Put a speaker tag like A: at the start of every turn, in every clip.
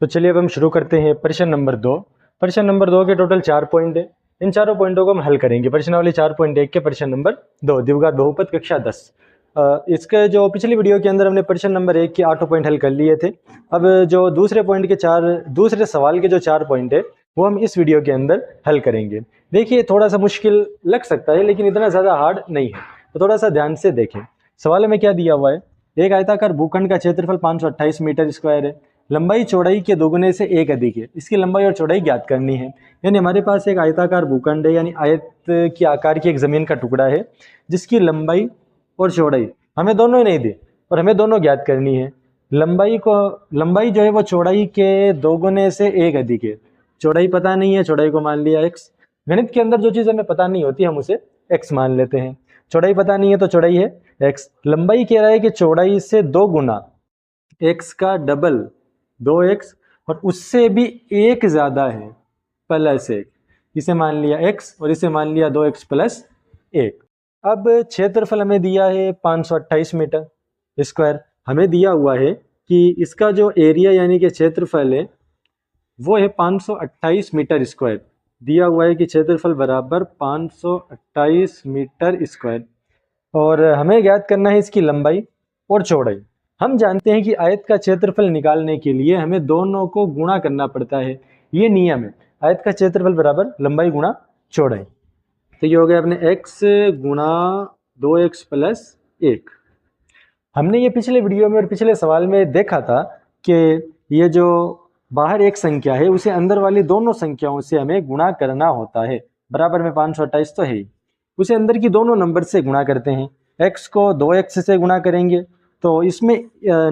A: तो चलिए अब हम शुरू करते हैं प्रश्न नंबर 2। प्रश्न नंबर 2 के टोटल 4 पॉइंट है। इन चारों पॉइंटों को हम हल करेंगे। प्रश्नावली 4.1 के प्रश्न नंबर 2 द्विघात बहुपद कक्षा 10। इसके जो पिछली वीडियो के अंदर हमने प्रश्न नंबर 1 के 8 पॉइंट हल कर लिए थे। अब जो दूसरे सवाल के जो 4 पॉइंट है वो हम इस वीडियो के अंदर हल करेंगे। देखिए थोड़ा सा मुश्किल लग सकता है लेकिन इतना ज़्यादा हार्ड नहीं है, तो थोड़ा सा ध्यान से देखें। सवाल में क्या दिया हुआ है, एक आयताकार भूखंड का क्षेत्रफल 528 मीटर स्क्वायर है, लंबाई चौड़ाई के दोगुने से एक अधिक है, इसकी लंबाई और चौड़ाई ज्ञात करनी है। यानी हमारे पास एक आयताकार भूखंड है, यानी आयत की आकार की एक ज़मीन का टुकड़ा है जिसकी लंबाई और चौड़ाई हमें दोनों ही नहीं दी और हमें दोनों ज्ञात करनी है। लंबाई जो है वो चौड़ाई के दोगुने से एक अधिक है। चौड़ाई पता नहीं है, चौड़ाई को मान लिया x। गणित के अंदर जो चीज़ हमें पता नहीं होती हम उसे x मान लेते हैं। चौड़ाई पता नहीं है तो चौड़ाई है x। लंबाई कह रहा है कि चौड़ाई से 2 गुना x का डबल 2x और उससे भी एक ज़्यादा है प्लस 1। इसे मान लिया x और इसे मान लिया 2x प्लस 1। अब क्षेत्रफल हमें दिया है 528 मीटर स्क्वायर। हमें दिया हुआ है कि इसका जो एरिया यानी कि क्षेत्रफल है वो है 528 मीटर स्क्वायर। दिया हुआ है कि क्षेत्रफल बराबर 528 मीटर स्क्वायर और हमें ज्ञात करना है इसकी लंबाई और चौड़ाई। हम जानते हैं कि आयत का क्षेत्रफल निकालने के लिए हमें दोनों को गुणा करना पड़ता है, ये नियम है। आयत का क्षेत्रफल बराबर लंबाई गुणा चौड़ाई। तो ये हो गया अपने x गुणा 2x प्लस 1। हमने ये पिछले वीडियो में और पिछले सवाल में देखा था कि ये जो बाहर एक संख्या है उसे अंदर वाली दोनों संख्याओं से हमें गुणा करना होता है। बराबर में 528 तो है ही, उसे अंदर की दोनों नंबर से गुणा करते हैं। x को 2x से गुणा करेंगे तो इसमें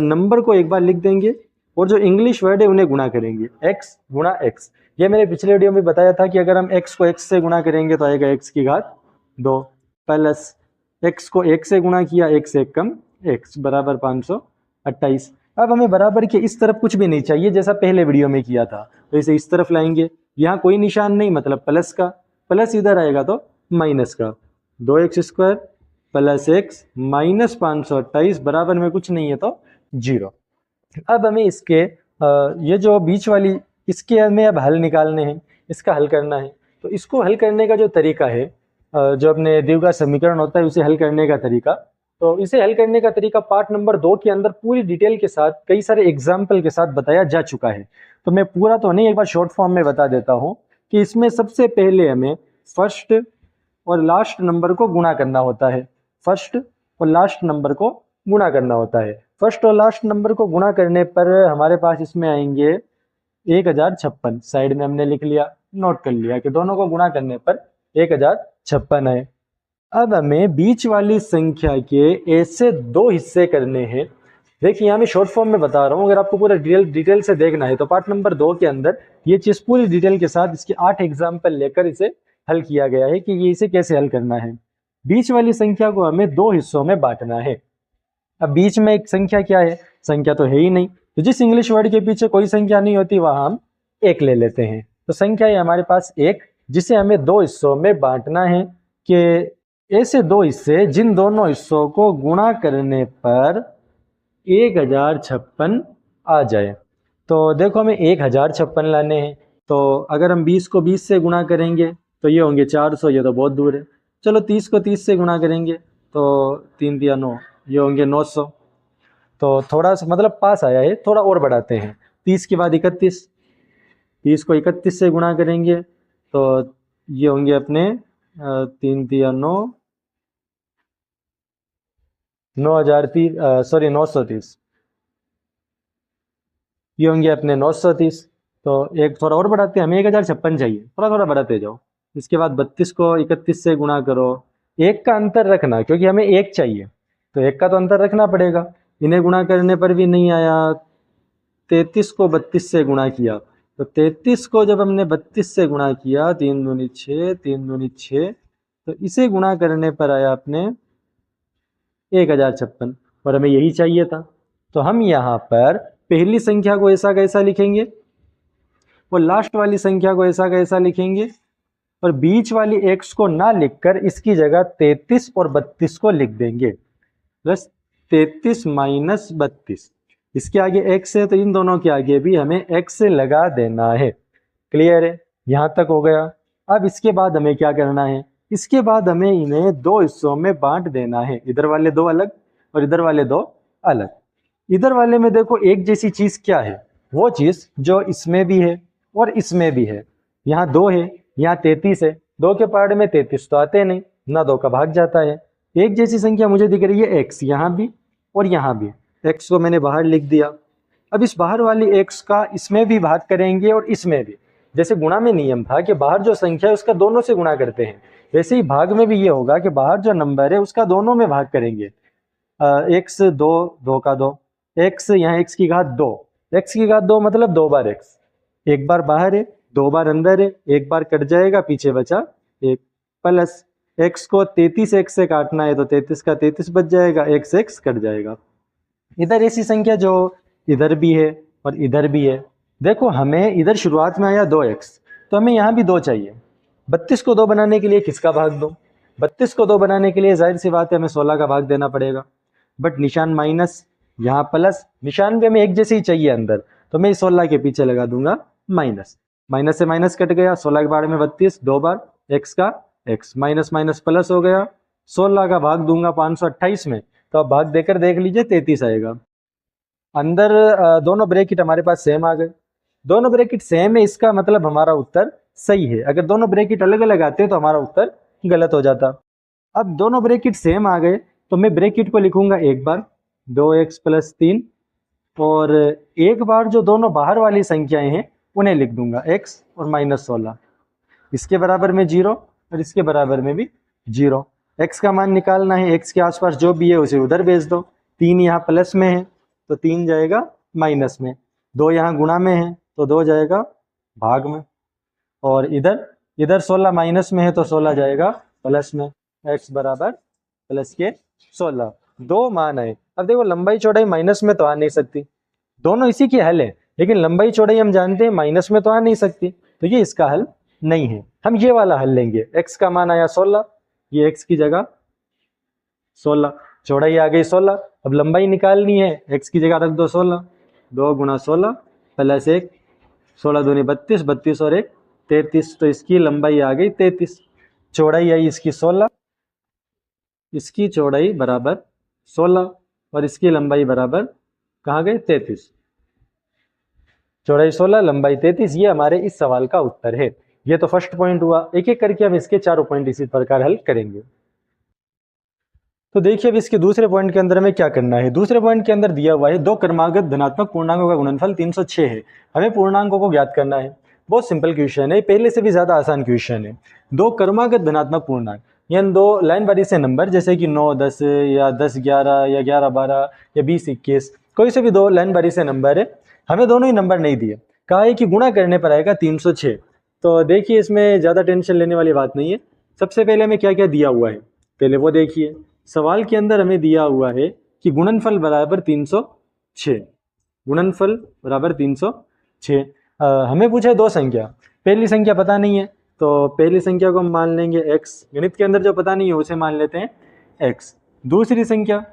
A: नंबर को एक बार लिख देंगे और जो इंग्लिश वर्ड है उन्हें गुणा करेंगे, x गुणा x। ये मैंने पिछले वीडियो में बताया था कि अगर हम x को x से गुणा करेंगे तो आएगा x की घात 2 प्लस x को 1 से गुणा किया, 1 से कम x बराबर 528। अब हमें बराबर के इस तरफ कुछ भी नहीं चाहिए जैसा पहले वीडियो में किया था, तो इसे इस तरफ लाएंगे। यहाँ कोई निशान नहीं मतलब प्लस का, प्लस इधर आएगा तो माइनस का। 2x square plus x minus 528 बराबर में कुछ नहीं है तो 0। अब हमें इसके ये जो बीच वाली इसके हमें अब हल निकालने हैं, इसका हल करना है। तो इसको हल करने का जो तरीका है, जो अपने द्विघात समीकरण होता है उसे हल करने का तरीका, तो इसे हल करने का तरीका पार्ट नंबर 2 के अंदर पूरी डिटेल के साथ कई सारे एग्जाम्पल के साथ बताया जा चुका है। तो मैं पूरा तो नहीं, एक बार शॉर्ट फॉर्म में बता देता हूँ कि इसमें सबसे पहले हमें फर्स्ट और लास्ट नंबर को गुणा करना होता है। फर्स्ट और लास्ट नंबर को गुणा करना होता है। फर्स्ट और लास्ट नंबर को गुणा करने पर हमारे पास इसमें आएंगे 1056। साइड में हमने लिख लिया, नोट कर लिया कि दोनों को गुणा करने पर 1056 है। अब हमें बीच वाली संख्या के ऐसे 2 हिस्से करने हैं। देखिए यहाँ मैं शॉर्ट फॉर्म में बता रहा हूँ, अगर आपको पूरा डिटेल से देखना है तो पार्ट नंबर 2 के अंदर ये चीज़ पूरी डिटेल के साथ इसके 8 एग्जाम्पल लेकर इसे हल किया गया है कि ये इसे कैसे हल करना है। बीच वाली संख्या को हमें 2 हिस्सों में बांटना है। अब बीच में एक संख्या क्या है, संख्या तो है ही नहीं, तो जिस इंग्लिश वर्ड के पीछे कोई संख्या नहीं होती वहां हम 1 ले लेते हैं। तो संख्या है हमारे पास 1, जिसे हमें 2 हिस्सों में बांटना है कि ऐसे 2 हिस्से जिन दोनों हिस्सों को गुणा करने पर 1056 आ जाए। तो देखो हमें 1056 लाने हैं, तो अगर हम 20 को 20 से गुणा करेंगे तो ये होंगे 400, ये तो बहुत दूर है। चलो 30 को 30 से गुणा करेंगे तो 3 दिया 9, ये होंगे 900। तो थोड़ा सा मतलब पास आया है, थोड़ा और बढ़ाते हैं। 30 के बाद 31, 30 को 31 से गुणा करेंगे तो ये होंगे अपने 3 दिया 9, 930, ये होंगे अपने 930। तो एक थोड़ा और बढ़ाते हैं, हमें 1056 चाहिए, थोड़ा थोड़ा बढ़ाते जाओ। इसके बाद 32 को 31 से गुणा करो, 1 का अंतर रखना क्योंकि हमें 1 चाहिए, तो 1 का तो अंतर रखना पड़ेगा। इन्हें गुणा करने पर भी नहीं आया। 33 को 32 से गुणा किया, तो 33 को जब हमने 32 से गुणा किया, 3 दूनी 6, 3 दूनी 6, तो इसे गुणा करने पर आया अपने 1056 और हमें यही चाहिए था। तो हम यहाँ पर पहली संख्या को ऐसा कैसा लिखेंगे और लास्ट वाली संख्या को ऐसा कैसा लिखेंगे, और बीच वाली x को ना लिखकर इसकी जगह 33 और 32 को लिख देंगे। प्लस 33 माइनस 32, इसके आगे x है तो इन दोनों के आगे भी हमें x लगा देना है। क्लियर है, यहाँ तक हो गया। अब इसके बाद हमें क्या करना है, इसके बाद हमें इन्हें दो हिस्सों में बांट देना है, इधर वाले दो अलग और इधर वाले दो अलग। इधर वाले में देखो एक जैसी चीज क्या है, वो चीज जो इसमें भी है और इसमें भी है। यहाँ 2 है, यहाँ 33 है, 2 के पार्ट में 33 तो आते नहीं ना, 2 का भाग जाता है। एक जैसी संख्या मुझे दिख रही है x, यहाँ भी और यहाँ भी। x को मैंने बाहर लिख दिया। अब इस बाहर वाली x का इसमें भी भाग करेंगे और इसमें भी। जैसे गुणा में नियम था कि बाहर जो संख्या है उसका दोनों से गुणा करते हैं, वैसे ही भाग में भी ये होगा कि बाहर जो नंबर है उसका दोनों में भाग करेंगे। x 2, 2 का 2, x यहाँ x की घात 2, x की घात 2 मतलब 2 बार x, एक बार बाहर है 2 बार अंदर है, एक बार कट जाएगा पीछे बचा एक, प्लस x को 33 x से काटना है तो 33 का 33 बच जाएगा, x कट जाएगा। इधर ऐसी संख्या जो इधर भी है और इधर भी है। देखो हमें इधर शुरुआत में आया 2x, तो हमें यहाँ भी 2 चाहिए। 32 को 2 बनाने के लिए किसका भाग दो, 32 को 2 बनाने के लिए जाहिर सी बात है हमें 16 का भाग देना पड़ेगा। बट निशान माइनस, यहाँ प्लस, निशान भी हमें एक जैसे ही चाहिए अंदर, तो मैं 16 के पीछे लगा दूंगा माइनस। माइनस से माइनस कट गया, 16 के बारे में 32, 2 बार x का x, माइनस माइनस प्लस हो गया। 16 का भाग दूंगा 528 में, तो अब भाग देकर देख लीजिए 33 आएगा। अंदर दोनों ब्रैकेट हमारे पास सेम आ गए, दोनों ब्रैकेट सेम है, इसका मतलब हमारा उत्तर सही है। अगर दोनों ब्रैकेट अलग अलग आते तो हमारा उत्तर गलत हो जाता। अब दोनों ब्रैकेट सेम आ गए तो मैं ब्रैकेट को लिखूंगा एक बार 2x + 3, और एक बार जो दोनों बाहर वाली संख्याएं हैं उन्हें लिख दूंगा x और -16। इसके बराबर में 0 और इसके बराबर में भी 0। x का मान निकालना है, x के आसपास जो भी है उसे उधर भेज दो। 3 यहाँ प्लस में है तो 3 जाएगा माइनस में, 2 यहाँ गुणा में है तो 2 जाएगा भाग में, और इधर 16 माइनस में है तो 16 जाएगा प्लस में। x बराबर प्लस के 16, 2 मान आए। अब देखो लंबाई चौड़ाई माइनस में तो आ नहीं सकती, दोनों इसी की हल है, लेकिन लंबाई चौड़ाई हम जानते हैं माइनस में तो आ नहीं सकती, तो ये इसका हल नहीं है। हम ये वाला हल लेंगे, x का मान आया 16, ये x की जगह 16, चौड़ाई आ गई 16। अब लंबाई निकालनी है, x की जगह रख दो 16, 2 × 16 + 1, 16 दूनी 32, 32 और 1 33, तो इसकी लंबाई आ गई 33। चौड़ाई आई इसकी 16, इसकी चौड़ाई बराबर 16 और इसकी लंबाई बराबर कहाँ गए 33। चौड़ाई 16, लंबाई 33, ये हमारे इस सवाल का उत्तर है। ये तो फर्स्ट पॉइंट हुआ। एक एक करके हम इसके चारों पॉइंट इसी प्रकार हल करेंगे। तो देखिए अब इसके दूसरे पॉइंट के अंदर हमें क्या करना है। दूसरे पॉइंट के अंदर दिया हुआ है 2 क्रमागत धनात्मक पूर्णांकों का गुणनफल 306 है, हमें पूर्णांकों को ज्ञात करना है। बहुत सिंपल क्वेश्चन है, पहले से भी ज्यादा आसान क्वेश्चन है। 2 क्रमागत धनात्मक पूर्णांक यानी 2 लाइन बारी से नंबर, जैसे कि 9 10 या 10 11 या 11 12 या 20 21, कोई से भी 2 लाइन बारी से नंबर है। हमें दोनों ही नंबर नहीं दिए, कहा है कि गुणा करने पर आएगा 306। तो देखिए इसमें ज़्यादा टेंशन लेने वाली बात नहीं है। सबसे पहले हमें क्या क्या दिया हुआ है पहले वो देखिए। सवाल के अंदर हमें दिया हुआ है कि गुणनफल बराबर 306, गुणनफल बराबर 306। हमें पूछा है 2 संख्या, पहली संख्या पता नहीं है तो पहली संख्या को हम मान लेंगे x, गणित के अंदर जो पता नहीं है उसे मान लेते हैं x। दूसरी संख्या,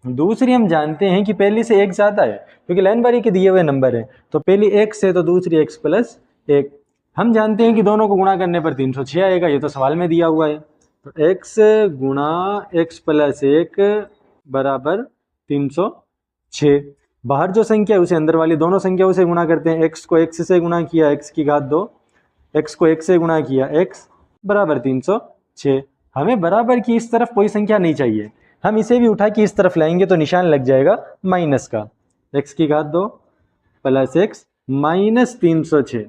A: दूसरी हम जानते हैं कि पहली से 1 ज़्यादा है क्योंकि लाइन बारी के दिए हुए नंबर है, तो पहली x है तो दूसरी x + 1। हम जानते हैं कि दोनों को गुणा करने पर 306 आएगा, ये तो सवाल में दिया हुआ है। तो x × x + 1 बराबर 306। बाहर जो संख्या है उसे अंदर वाली दोनों संख्याओं से गुणा करते हैं। x को x से गुणा किया x की घात 2, x को 1 से गुणा किया x बराबर 306। हमें बराबर की इस तरफ कोई संख्या नहीं चाहिए, हम इसे भी उठा के इस तरफ लाएंगे तो निशान लग जाएगा माइनस का। x की घात 2 + x - 306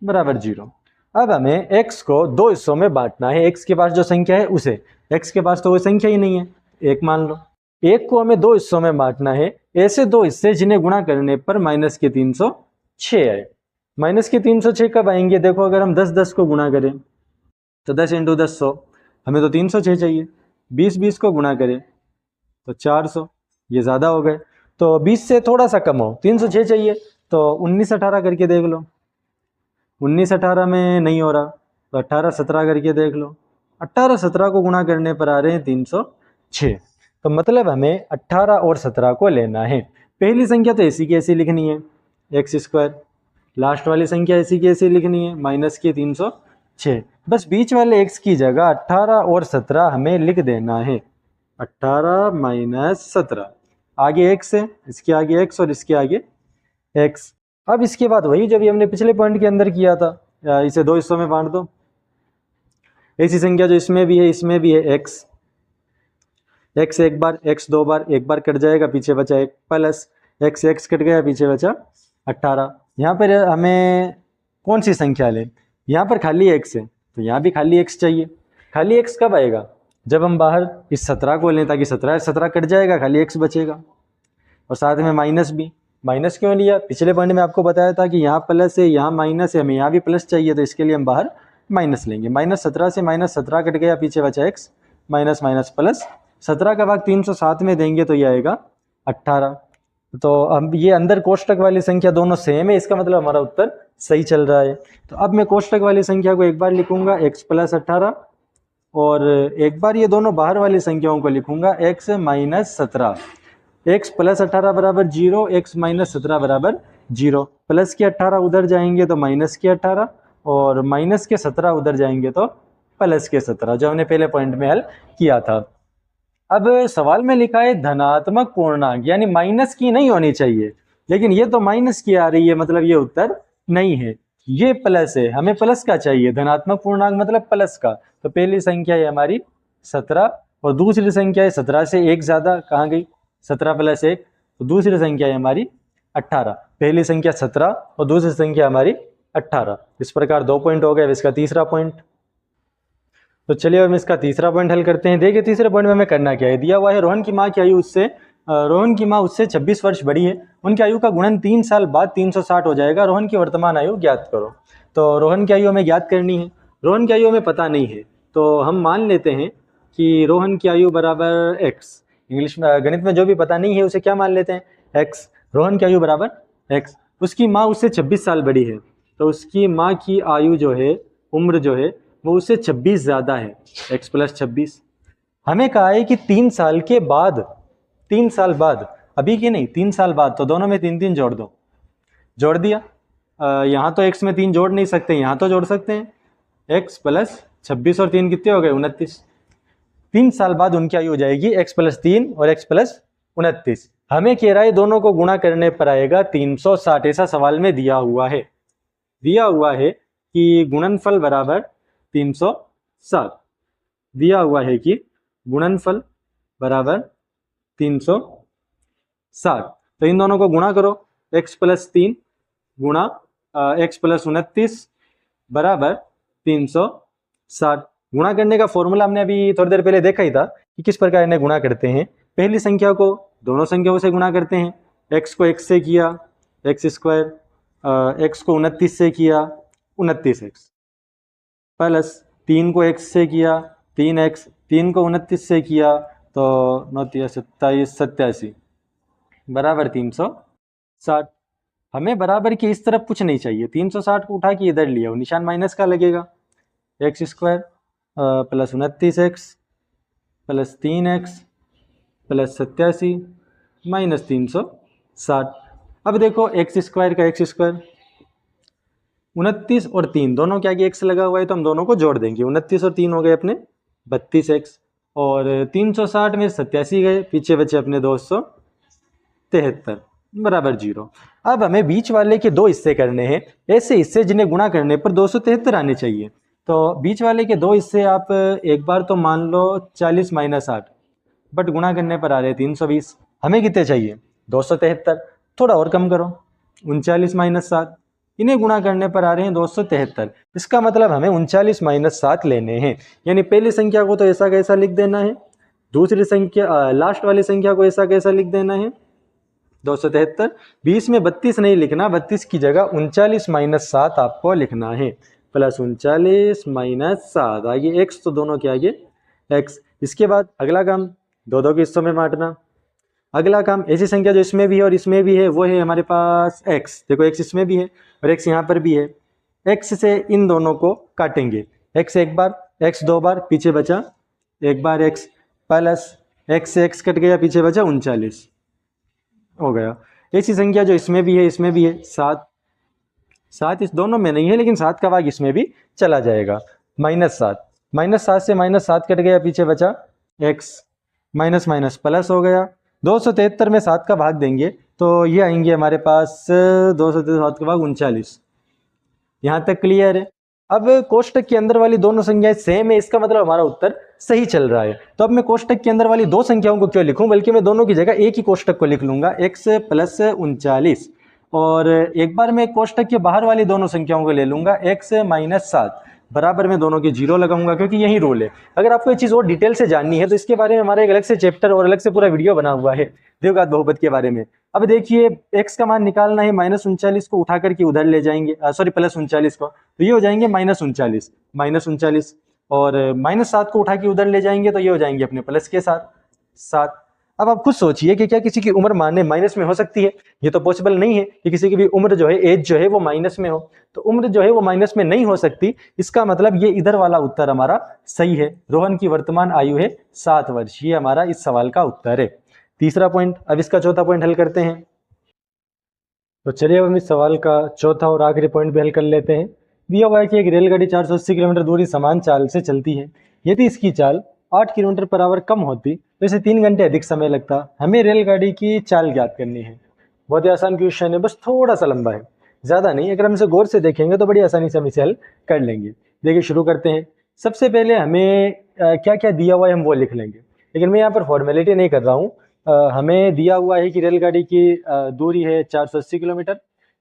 A: बराबर 0। अब हमें x को 2 हिस्सों में बांटना है। x के पास जो संख्या है उसे, x के पास तो कोई संख्या ही नहीं है, 1 मान लो। 1 को हमें 2 हिस्सों में बांटना है, ऐसे 2 हिस्से जिन्हें गुणा करने पर -306 आए। -306 कब आएंगे, देखो अगर हम 10 10 को गुणा करें तो 10 × 10 100, हमें तो 306 चाहिए। 20 20 को गुणा करें तो 400, ये ज़्यादा हो गए। तो 20 से थोड़ा सा कम हो, 306 चाहिए, तो 19 18 करके देख लो। 19 18 में नहीं हो रहा तो 18 17 करके देख लो। 18 17 को गुणा करने पर आ रहे हैं 306, तो मतलब हमें 18 और 17 को लेना है। पहली संख्या तो ऐसी की ऐसी लिखनी है एक्स स्क्वायर, लास्ट वाली संख्या ऐसी की ऐसी लिखनी है माइनस की 306। बस बीच वाले x की जगह 18 और 17 हमें लिख देना है। 18 माइनस 17, आगे x है, इसके आगे x और इसके आगे x। अब इसके बाद वही जब ये हमने पिछले पॉइंट के अंदर किया था, इसे दो हिस्सों में बांट दो। ऐसी संख्या जो इसमें भी है इसमें भी है x, x एक बार, x दो बार, एक बार कट जाएगा पीछे बचा एक, प्लस x कट गया पीछे बचा 18। यहाँ पर हमें कौन सी संख्या लें, यहाँ पर खाली x है तो यहाँ भी खाली x चाहिए। खाली x कब आएगा, जब हम बाहर इस 17 को लें, ताकि 17 कट जाएगा, खाली x बचेगा। और साथ में माइनस भी, माइनस क्यों लिया, पिछले पॉइंट में आपको बताया था कि यहाँ प्लस है यहाँ माइनस है, हमें यहाँ भी प्लस चाहिए तो इसके लिए हम बाहर माइनस लेंगे। -17 से -17 कट गया, पीछे बचा x, माइनस माइनस प्लस, 17 का भाग 307 में देंगे तो ये आएगा 18। तो अब ये अंदर कोष्टक वाली संख्या दोनों सेम है, इसका मतलब हमारा उत्तर सही चल रहा है। तो अब मैं कोष्टक वाली संख्या को एक बार लिखूंगा x + 18, और एक बार ये दोनों बाहर वाली संख्याओं को लिखूंगा x - 17। x + 18 बराबर 0, x - 17 बराबर 0। प्लस के 18 उधर जाएंगे तो माइनस के 18, और माइनस के 17 उधर जाएंगे तो प्लस के 17, जो हमने पहले पॉइंट में हल किया था। अब सवाल में लिखा है धनात्मक पूर्णांक, यानी माइनस की नहीं होनी चाहिए, लेकिन ये तो माइनस की आ रही है, मतलब ये उत्तर नहीं है। ये प्लस है, हमें प्लस का चाहिए, धनात्मक पूर्णांक मतलब प्लस का। तो पहली संख्या है हमारी 17, और दूसरी संख्या है 17 से एक ज्यादा, कहाँ गई 17 + 1, तो दूसरी संख्या है हमारी 18। पहली संख्या 17 और दूसरी संख्या हमारी 18। इस प्रकार 2 पॉइंट हो गए। अब इसका तीसरा पॉइंट, तो चलिए हम इसका तीसरा पॉइंट हल करते हैं। देखिए तीसरे पॉइंट में हमें करना क्या है, दिया हुआ है रोहन की माँ की आयु उससे 26 वर्ष बड़ी है, उनकी आयु का गुणन 3 साल बाद 360 हो जाएगा, रोहन की वर्तमान आयु ज्ञात करो। तो रोहन की आयु हमें ज्ञात करनी है, रोहन की आयु हमें पता नहीं है, तो हम मान लेते हैं कि रोहन की आयु बराबर x। इंग्लिश में, गणित में जो भी पता नहीं है उसे क्या मान लेते हैं, x। रोहन की आयु बराबर x, उसकी माँ उससे 26 साल बड़ी है, तो उसकी माँ की आयु जो है, उम्र जो है वो उससे 26 ज़्यादा है, x + 26। हमें कहा है कि 3 साल के बाद, 3 साल बाद, अभी की नहीं 3 साल बाद, तो दोनों में 3 जोड़ दो, जोड़ दिया। यहाँ तो x में 3 जोड़ नहीं सकते, यहाँ तो जोड़ सकते हैं, x + 26 और 3 कितने हो गए 29। 3 साल बाद उनकी आयु हो जाएगी x + 3 और x + 29। हमें कह रहा है दोनों को गुणा करने पर आएगा 360, ऐसा सवाल में दिया हुआ है कि गुणनफल बराबर 360, दिया हुआ है कि गुणनफल बराबर 360। तो इन दोनों को गुणा करो, x + 3 गुणा x + 29 बराबर 360। गुणा करने का फॉर्मूला हमने अभी थोड़ी देर पहले देखा ही था कि किस प्रकार इन्हें गुणा करते हैं। पहली संख्या को दोनों संख्याओं से गुणा करते हैं, x को x से किया x², x को 29 से किया 29x, प्लस 3 को x से किया 3x, 3 को 29 से किया तो 9 27 87 बराबर 360। हमें बराबर की इस तरफ कुछ नहीं चाहिए, 360 को उठा के इधर लिया, निशान माइनस का लगेगा, x² + 29x + 3x + 87 - 360। अब देखो x² का x², 29 और 3 दोनों के आगे x लगा हुआ है तो हम दोनों को जोड़ देंगे, 29 और 3 हो गए अपने 32x, और 360 में 87 गए, पीछे बचे अपने 273 बराबर 0। अब हमें बीच वाले के 2 हिस्से करने हैं, ऐसे हिस्से जिन्हें गुणा करने पर 273 आने चाहिए। तो बीच वाले के 2 हिस्से आप एक बार तो मान लो 40 - 8, बट गुणा करने पर आ रहे 320। हमें कितने चाहिए 273, थोड़ा और कम करो, 39 - 7, इन्हें गुणा करने पर आ रहे हैं 273। इसका मतलब हमें 39 - 7 लेने हैं, यानी पहली संख्या को तो ऐसा कैसा लिख देना है, दूसरी संख्या लास्ट वाली संख्या को ऐसा कैसा लिख देना है 273। 20 में 32 नहीं लिखना, 32 की जगह 39 - 7 आपको लिखना है, प्लस 39 - 7, आगे x, तो दोनों के आगे x। इसके बाद अगला काम 2 के हिस्सों में बांटना। अगला काम ऐसी संख्या जो इसमें भी है और इसमें भी है, वो है हमारे पास x। देखो x इसमें भी है और x यहाँ पर भी है, x से इन दोनों को काटेंगे, x एक बार, x 2 बार, पीछे बचा एक बार x, प्लस x से x कट गया, पीछे बचा 39, हो गया। ऐसी संख्या जो इसमें भी है इसमें भी है, 7, 7 इस दोनों में नहीं है लेकिन 7 का भाग इसमें भी चला जाएगा। -7, -7 से -7 कट गया, पीछे बचा x, माइनस माइनस प्लस हो गया। 273 में 7 का भाग देंगे तो ये आएंगे हमारे पास 273 7 का भाग 39। यहाँ तक क्लियर है। अब कोष्टक के अंदर वाली दोनों संख्याएं सेम है, इसका मतलब हमारा उत्तर सही चल रहा है। तो अब मैं कोष्टक के अंदर वाली दो संख्याओं को क्यों लिखूं, बल्कि मैं दोनों की जगह एक ही कोष्टक को लिख लूंगा, x प्लस 39, और एक बार मैं कोष्टक के बाहर वाली दोनों संख्याओं को ले लूंगा x माइनस 7, बराबर में दोनों के जीरो लगाऊंगा क्योंकि यही रूल है। अगर आपको ये चीज़ और डिटेल से जाननी है तो इसके बारे में हमारा एक अलग से चैप्टर और अलग से पूरा वीडियो बना हुआ है द्विघात बहुपद के बारे में। अब देखिए x का मान निकालना है, -39 को उठा करके उधर ले जाएंगे, सॉरी +39 को, तो ये हो जाएंगे -39, और -7 को उठा के उधर ले जाएंगे तो ये हो जाएंगे अपने प्लस के साथ 7। अब आप खुद सोचिए कि क्या किसी की उम्र माने माइनस में हो सकती है? ये तो पॉसिबल नहीं है कि किसी की भी उम्र जो है, एज जो है वो माइनस में हो। तो उम्र जो है वो माइनस में नहीं हो सकती, इसका मतलब ये इधर वाला उत्तर हमारा सही है। रोहन की वर्तमान आयु है 7 वर्ष, ये हमारा इस सवाल का उत्तर है। तीसरा पॉइंट। अब इसका चौथा पॉइंट हल करते हैं। तो चलिए अब हम इस सवाल का चौथा और आखिरी पॉइंट भी हल कर लेते हैं। दिया हुआ है कि एक रेलगाड़ी 480 किलोमीटर दूरी समान चाल से चलती है। यदि इसकी चाल 8 किलोमीटर पर आवर कम होती तो इसे 3 घंटे अधिक समय लगता। हमें रेलगाड़ी की चाल ज्ञात करनी है। बहुत ही आसान क्वेश्चन है, बस थोड़ा सा लंबा है, ज़्यादा नहीं। अगर हम इसे गौर से देखेंगे तो बड़ी आसानी से हम इसे हल कर लेंगे। देखिए शुरू करते हैं। सबसे पहले हमें क्या क्या दिया हुआ है हम वो लिख लेंगे, लेकिन मैं यहाँ पर फॉर्मेलिटी नहीं कर रहा हूँ। हमें दिया हुआ है कि रेलगाड़ी की दूरी है 480 किलोमीटर,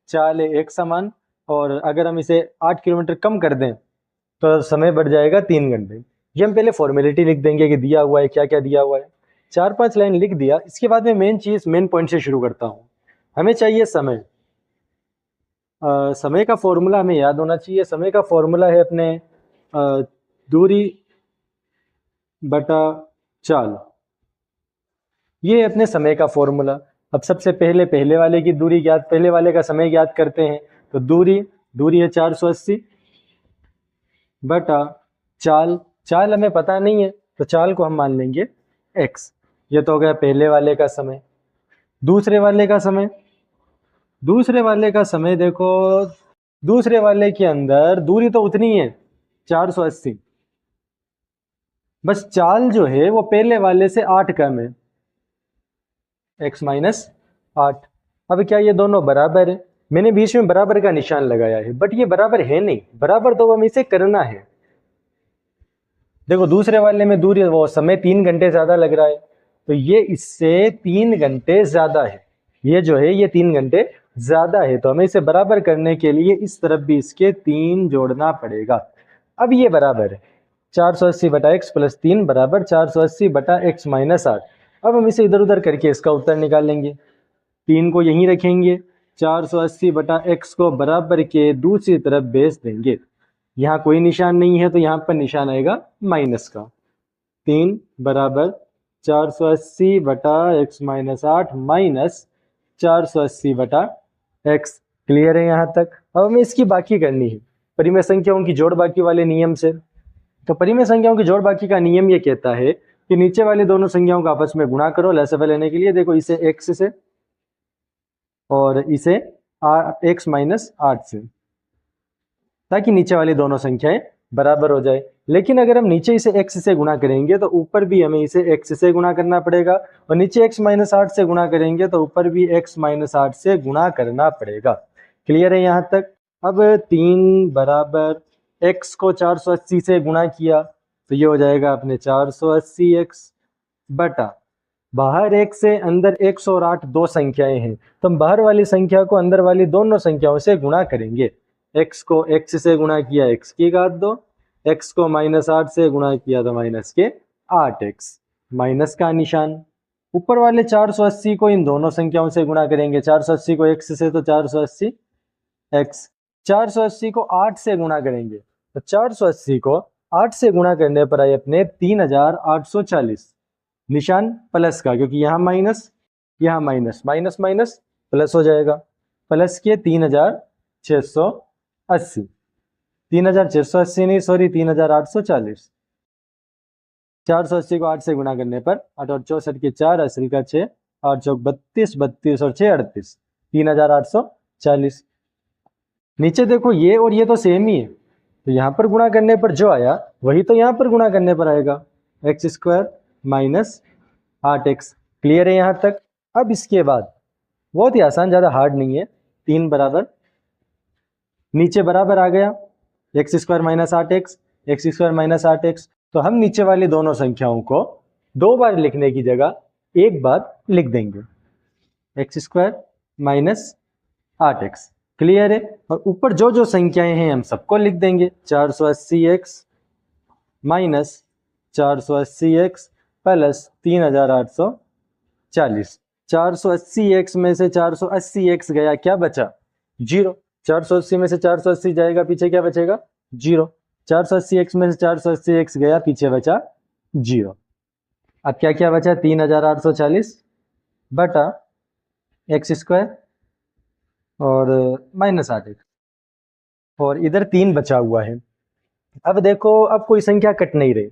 A: चाल है एक समान, और अगर हम इसे 8 किलोमीटर कम कर दें तो समय बढ़ जाएगा 3 घंटे। ये हम पहले फॉर्मेलिटी लिख देंगे कि दिया हुआ है, क्या क्या दिया हुआ है। 4-5 लाइन लिख दिया। इसके बाद में मेन पॉइंट से शुरू करता हूँ। हमें चाहिए समय। समय का फॉर्मूला हमें याद होना चाहिए। समय का फॉर्मूला है अपने दूरी बटा चाल, ये है अपने समय का फॉर्मूला। अब सबसे पहले वाले की दूरी ज्ञात, पहले वाले का समय ज्ञात करते हैं। तो दूरी है 480 बटा चाल हमें पता नहीं है तो चाल को हम मान लेंगे x। ये तो हो गया पहले वाले का समय। दूसरे वाले का समय देखो, दूसरे वाले के अंदर दूरी तो उतनी है 480, बस चाल जो है वो पहले वाले से 8 कम है, x माइनस 8। अब क्या ये दोनों बराबर है? मैंने बीच में बराबर का निशान लगाया है, बट ये बराबर है नहीं। बराबर तो हमें इसे करना है। देखो दूसरे वाले में दूरी वो समय 3 घंटे ज्यादा लग रहा है, तो ये इससे 3 घंटे ज्यादा है। ये जो है ये 3 घंटे ज्यादा है, तो हमें इसे बराबर करने के लिए इस तरफ भी इसके 3 जोड़ना पड़ेगा। अब ये बराबर है 480 बटा x प्लस 3 बराबर 480 बटा x माइनस 8। अब हम इसे इधर उधर करके इसका उत्तर निकाल लेंगे। 3 को यहीं रखेंगे, 480 बटा x को बराबर के दूसरी तरफ भेज देंगे। यहाँ कोई निशान नहीं है तो यहाँ पर निशान आएगा माइनस का। 3 बराबर 480 बटा x माइनस 8 माइनस 480 बटा x। क्लियर है यहाँ तक? अब हमें इसकी बाकी करनी है परिमेय संख्याओं की जोड़ बाकी वाले नियम से। तो परिमेय संख्याओं की जोड़ बाकी का नियम ये कहता है कि नीचे वाली दोनों संख्याओं का आपस में गुणा करो लसागु लेने के लिए। देखो इसे x से और इसे x माइनस 8 से, ताकि नीचे वाली दोनों संख्याएं बराबर हो जाए। लेकिन अगर हम नीचे इसे x से गुणा करेंगे तो ऊपर भी हमें इसे x से गुणा करना पड़ेगा, और नीचे x माइनस 8 से गुणा करेंगे तो ऊपर भी x माइनस 8 से गुणा करना पड़ेगा। क्लियर है यहाँ तक? अब 3 बराबर x को 480 से गुणा किया तो ये हो जाएगा अपने 480x बटा, बाहर x से अंदर x और 8 दो संख्याएं हैं, तो हम बाहर वाली संख्या को अंदर वाली दोनों संख्याओं से गुणा करेंगे। x को x से गुणा किया x की घात 2, x को माइनस 8 से गुणा किया तो माइनस के 8x, माइनस का निशान। ऊपर वाले 480 को इन दोनों संख्याओं से गुणा करेंगे। 480 को x से तो 480x, 480 को 8 से गुणा करेंगे तो 480 को 8 से गुणा करने पर आए अपने 3840, निशान प्लस का, क्योंकि यहाँ माइनस यहाँ माइनस, माइनस माइनस प्लस हो जाएगा, प्लस के 3680, 3680 नहीं सॉरी 3840। 480 को 8 से गुणा करने पर 8 और 64 के 4 असल का 6 8 चौक 32, 32 और 6 38, 3840। नीचे देखो ये और ये तो सेम ही है, तो यहाँ पर गुणा करने पर जो आया वही तो यहाँ पर गुणा करने पर आएगा, x square minus 8x। Clear है यहाँ तक। अब इसके बाद बहुत ही आसान, ज़्यादा हार्ड नहीं है। 3 बराबर, नीचे बराबर आ गया x square minus 8x, x square minus 8x। तो हम नीचे वाली दोनों संख्याओं को 2 बार लिखने की जगह 1 बार लिख देंगे, x square minus 8x। Clear है। और ऊपर जो जो संख्याएं हैं हम सबको लिख देंगे, 480x minus 480x plus 3840। 480x में से 480x गया, क्या बचा? 0। 480 में से 480 जाएगा, पीछे क्या बचेगा? 0। 480x में से 480x गया, पीछे बचा 0। अब क्या क्या बचा? 3840 बटा एक्स स्क्वायर और माइनस 8x, और इधर 3 बचा हुआ है। अब देखो, अब कोई संख्या कट नहीं रही।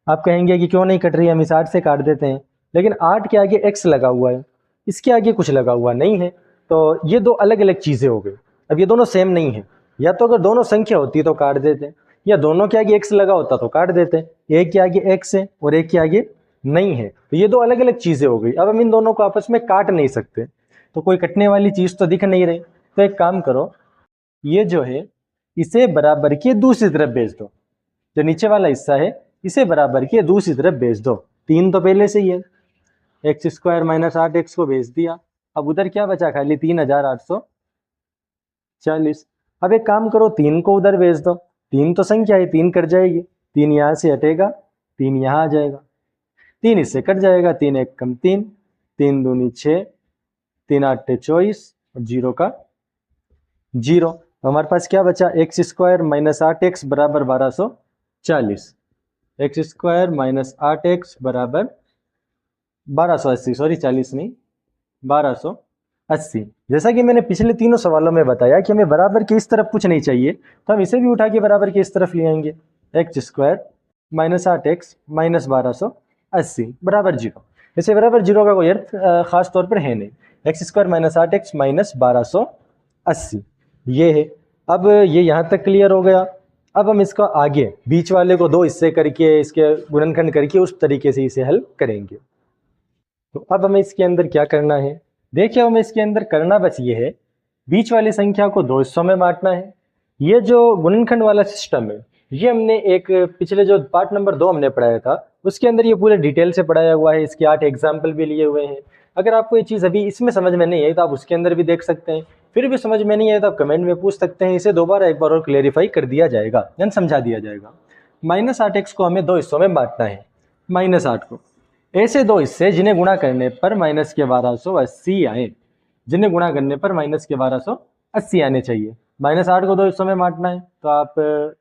A: आप कहेंगे कि क्यों नहीं कट रही, हम इस 8 से काट देते हैं, लेकिन 8 के आगे x लगा हुआ है, इसके आगे कुछ लगा हुआ नहीं है, तो ये दो अलग अलग चीज़ें हो गई। अब ये दोनों सेम नहीं है, या तो अगर दोनों संख्या होती तो काट देते, या दोनों के आगे x लगा होता तो काट देते। एक के आगे x है और एक के आगे नहीं है, तो ये दो अलग अलग चीज़ें हो गई। अब हम इन दोनों को आपस में काट नहीं सकते, तो कोई कटने वाली चीज़ तो दिख नहीं रही। तो एक काम करो, ये जो है इसे बराबर के दूसरी तरफ भेज दो, जो नीचे वाला हिस्सा है इसे बराबर के दूसरी तरफ भेज दो। 3 तो पहले से ही है, एक्स स्क्वायर माइनस 8x को भेज दिया। अब उधर क्या बचा? खाली 3840। अब एक काम करो, 3 को उधर भेज दो। 3 तो संख्या है, 3 कट जाएगी, 3 यहाँ से हटेगा, 3 यहाँ आ जाएगा, 3 इससे कट जाएगा, 3 1 कम 3, 3 दूनी 6, 3 8 24 और 0 का 0। तो हमारे पास क्या बचा? एक्स स्क्वायर माइनस 8x बराबर 1240। एक्स स्क्वायर माइनस 8x बराबर 1280, सॉरी 40 नहीं, 1280। जैसा कि मैंने पिछले तीनों सवालों में बताया कि हमें बराबर के इस तरफ कुछ नहीं चाहिए, तो हम इसे भी उठा के बराबर के इस तरफ ले आएंगे। X square minus 8x minus 1280 बराबर 0। वैसे बराबर 0 का कोई अर्थ खास तौर पर है नहीं। X square minus 8x minus 1280 ये है। अब ये यहाँ तक क्लियर हो गया। अब हम इसका आगे बीच वाले को 2 हिस्से करके, इसके गुणनखंड करके उस तरीके से इसे हल करेंगे। तो अब हमें इसके अंदर क्या करना है? देखिए, हमें इसके अंदर करना बस ये है, बीच वाली संख्या को 2 हिस्सों में बांटना है। ये जो गुणनखंड वाला सिस्टम है, ये हमने एक पिछले जो पार्ट नंबर 2 हमने पढ़ाया था उसके अंदर ये पूरे डिटेल से पढ़ाया हुआ है। इसके 8 एग्जाम्पल भी लिए हुए हैं। अगर आपको ये चीज़ अभी इसमें समझ में नहीं आई तो आप उसके अंदर भी देख सकते हैं। फिर भी समझ में नहीं आए तो आप कमेंट में पूछ सकते हैं, इसे दोबारा एक बार और क्लेरिफाई कर दिया जाएगा, यानी समझा दिया जाएगा। माइनस 8x को हमें 2 हिस्सों में बांटना है। माइनस 8 को ऐसे 2 हिस्से जिन्हें गुणा करने पर माइनस के 1280 आए, जिन्हें गुणा करने पर माइनस के 1280 आने चाहिए। माइनस 8 को 2 हिस्सों में बांटना है, तो आप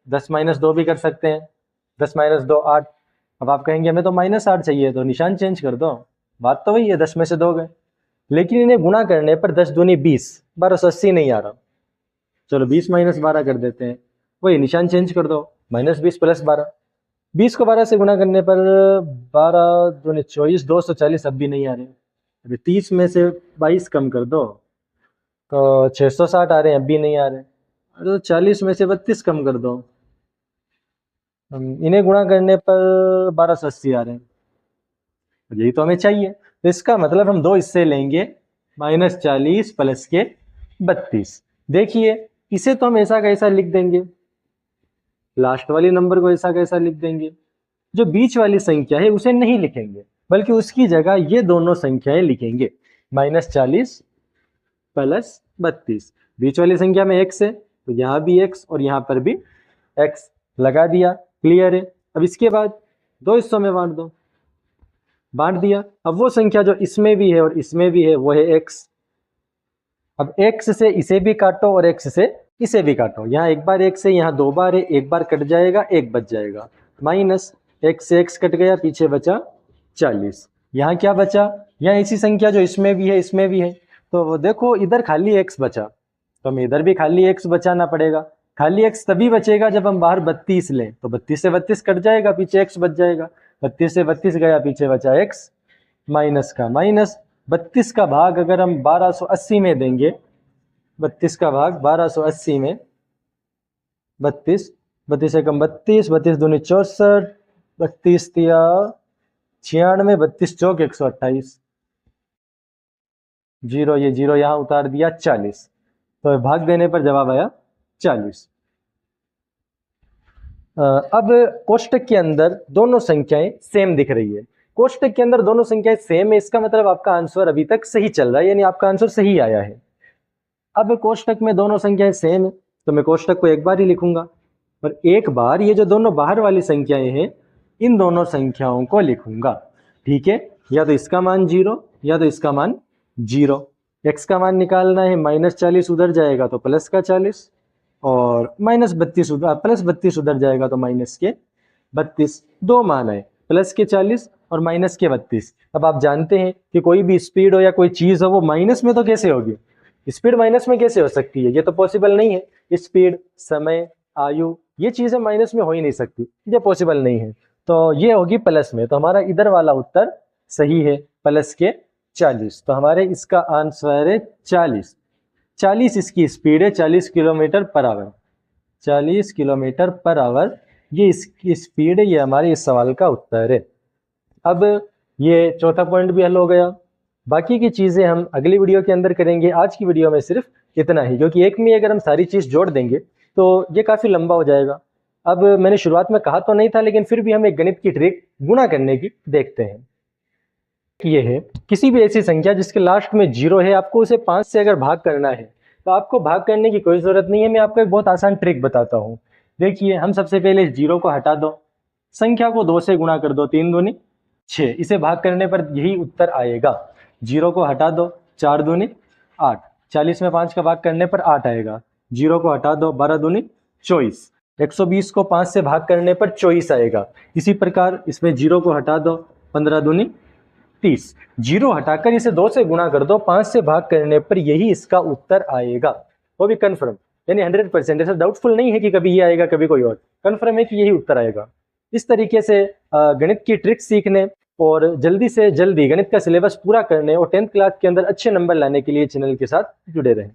A: 10 माइनस 2 भी कर सकते हैं। 10 माइनस 2 8। अब आप कहेंगे हमें तो माइनस 8 चाहिए, तो निशान चेंज कर दो, बात तो वही है, 10 में से 2 गए। लेकिन इन्हें गुणा करने पर 10 दूनी 20, 1280 नहीं आ रहा, चलो 20 माइनस 12 कर देते हैं, वही निशान चेंज कर दो, माइनस 20 प्लस 12। 20 को 12 से गुणा करने पर 12 दूनी 24, 240 अब भी नहीं आ रहे। अभी 30 में से 22 कम कर दो तो 660 आ रहे हैं, अब भी नहीं आ रहे। तो 40 में से 32 कम कर दो, इन्हें गुणा करने पर 1280 आ रहे हैं। यही तो हमें चाहिए। तो इसका मतलब हम 2 हिस्से लेंगे, माइनस 40 प्लस के 32। देखिए, इसे तो हम ऐसा कैसा लिख देंगे, लास्ट वाली नंबर को ऐसा कैसा लिख देंगे। जो बीच वाली संख्या है उसे नहीं लिखेंगे, बल्कि उसकी जगह ये दोनों संख्याएं लिखेंगे, माइनस 40 प्लस 32। बीच वाली संख्या में x है, तो यहाँ भी x और यहाँ पर भी x लगा दिया। क्लियर है। अब इसके बाद 2 हिस्सों में बांट दो, बांट दिया। अब वो संख्या जो इसमें भी है और इसमें भी है वो है x। अब x से इसे भी काटो और x से इसे भी काटो। यहाँ एक बार x है, यहाँ 2 बार है, एक बार कट जाएगा, एक बच जाएगा। माइनस x से x कट गया, पीछे बचा 40। यहाँ क्या बचा? यहाँ ऐसी संख्या जो इसमें भी है इसमें भी है, तो देखो इधर खाली x बचा, तो हमें इधर भी खाली x बचाना पड़ेगा। खाली x तभी बचेगा जब हम बाहर 32 लें, तो 32 से 32 कट जाएगा, पीछे x बच जाएगा। 32 से 32 गया, पीछे बचा x, माइनस का माइनस, 32 का भाग अगर हम 1280 में देंगे, 32 का भाग 1280 में, 32, 32 एकम 32, 32 दूनी 64, 32 तिया 96, 32 चौक 128, जीरो, ये जीरो यहाँ उतार दिया 40, तो भाग देने पर जवाब आया 40। अब कोष्टक के अंदर दोनों संख्याएं सेम दिख रही है, कोष्टक के अंदर दोनों संख्याएं सेम है, इसका मतलब आपका आंसर अभी तक सही चल रहा है, यानी आपका आंसर सही आया है। अब कोष्टक में दोनों संख्याएं सेम है तो मैं कोष्टक को एक बार ही लिखूंगा, और एक बार ये जो दोनों बाहर वाली संख्याएं हैं इन दोनों संख्याओं को लिखूंगा, ठीक है। या तो इसका मान 0 या तो इसका मान 0। x का मान निकालना है, -40 उधर जाएगा तो प्लस का 40, और -32 उधर, प्लस 32 उधर जाएगा तो माइनस के 32। दो मान है, प्लस के 40 और माइनस के 32। अब आप जानते हैं कि कोई भी स्पीड हो या कोई चीज हो वो माइनस में तो कैसे होगी, स्पीड माइनस में कैसे हो सकती है, ये तो पॉसिबल नहीं है। स्पीड, समय, आयु, ये चीजें माइनस में हो ही नहीं सकती, ये पॉसिबल नहीं है, तो ये होगी प्लस में। तो हमारा इधर वाला उत्तर सही है, प्लस के 40। तो हमारे इसका आंसर है 40। 40 इसकी स्पीड है, 40 kilometre per hour, 40 kilometre per hour ये इसकी स्पीड है, ये हमारे इस सवाल का उत्तर है। अब ये चौथा पॉइंट भी हल हो गया, बाकी की चीजें हम अगली वीडियो के अंदर करेंगे। आज की वीडियो में सिर्फ इतना ही, क्योंकि एक में अगर हम सारी चीज जोड़ देंगे तो ये काफी लंबा हो जाएगा। अब मैंने शुरुआत में कहा तो नहीं था, लेकिन फिर भी हम एक गणित की ट्रिक गुणा करने की देखते हैं। ये है किसी भी ऐसी संख्या जिसके लास्ट में 0 है, आपको उसे 5 से अगर भाग करना है तो आपको भाग करने की कोई जरूरत नहीं है। मैं आपको एक बहुत आसान ट्रिक बताता हूँ। देखिए, हम सबसे पहले 0 को हटा दो, संख्या को 2 से गुणा कर दो, 3 दूनी 6, इसे भाग करने पर यही उत्तर आएगा। 0 को हटा दो, 4 दूनी 8, 40 में 5 का भाग करने पर 8 आएगा। 0 को हटा दो, 12 दूनी 24, 120 को 5 से भाग करने पर 24 आएगा। इसी प्रकार इसमें 0 को हटा दो, 15 दूनी 30, 0 हटाकर इसे 2 से गुणा कर दो, 5 से भाग करने पर यही इसका उत्तर आएगा, वो भी कन्फर्म, यानी 100%। ऐसा डाउटफुल नहीं है कि कभी ये आएगा कभी कोई और, कन्फर्म है कि यही उत्तर आएगा। इस तरीके से गणित की ट्रिक सीखने और जल्दी से जल्दी गणित का सिलेबस पूरा करने और 10th क्लास के अंदर अच्छे नंबर लाने के लिए चैनल के साथ जुड़े रहें।